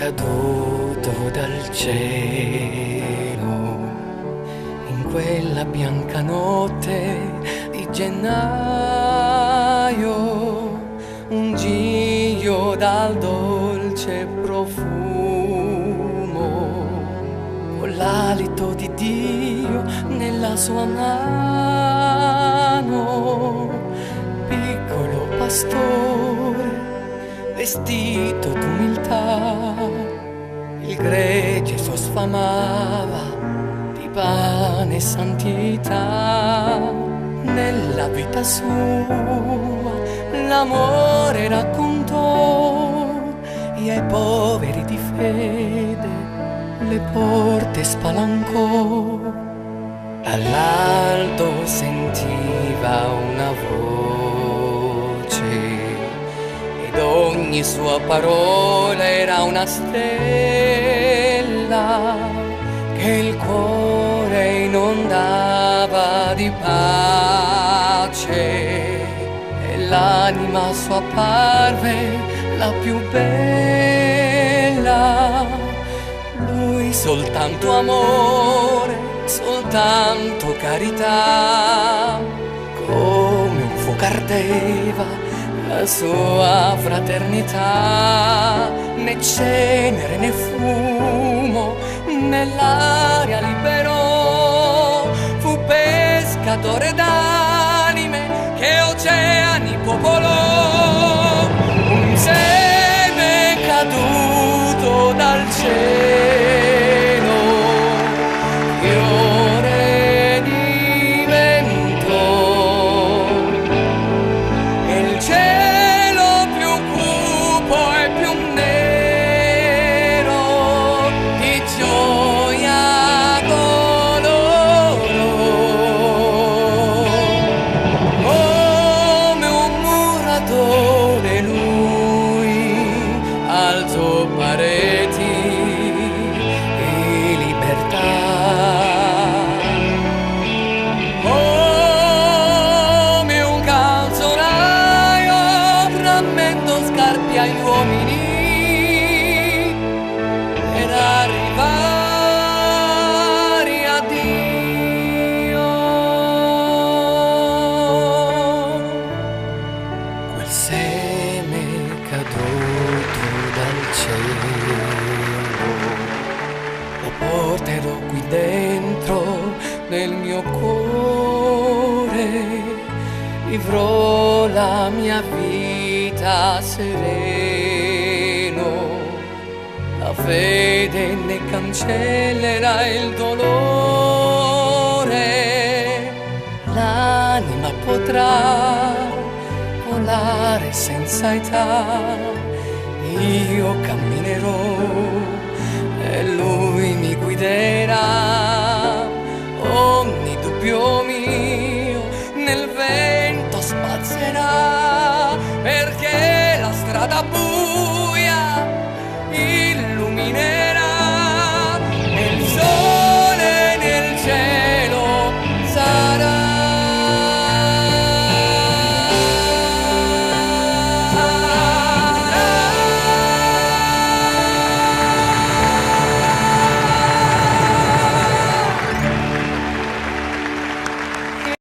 caduto dal cielo in quella bianca notte di gennaio, un giglio dal dolce profumo, con l'alito di Dio nella sua mano, piccolo pastore vestito d'umiltà, il gregge suo sfamava di pane e santità. Nella vita sua l'amore raccontò e ai poveri di fede le porte spalancò. Dall'alto sentiva una voce ed ogni sua parola era una stella che il cuore inondava di pace e l'anima sua parve la più bella. Lui soltanto amore, soltanto carità, come un fuoco ardeva la sua fraternità, né cenere né fumo nell'aria liberò, fu pescatore d'anime che oceani popolò, un seme caduto dal cielo, fiore diventò, e il cielo più cupo e più nero di gioia colorò, come un muratore lui alzò pareti e libertà, come un calzolaio rammendo scarpe agli uomini per arrivare a Dio. Quel seme caduto dal cielo lo porterò qui dentro nel mio cuore, vivrò la mia vita sereno, la fede ne cancellerà il dolore, l'anima potrà volare senza età, io camminerò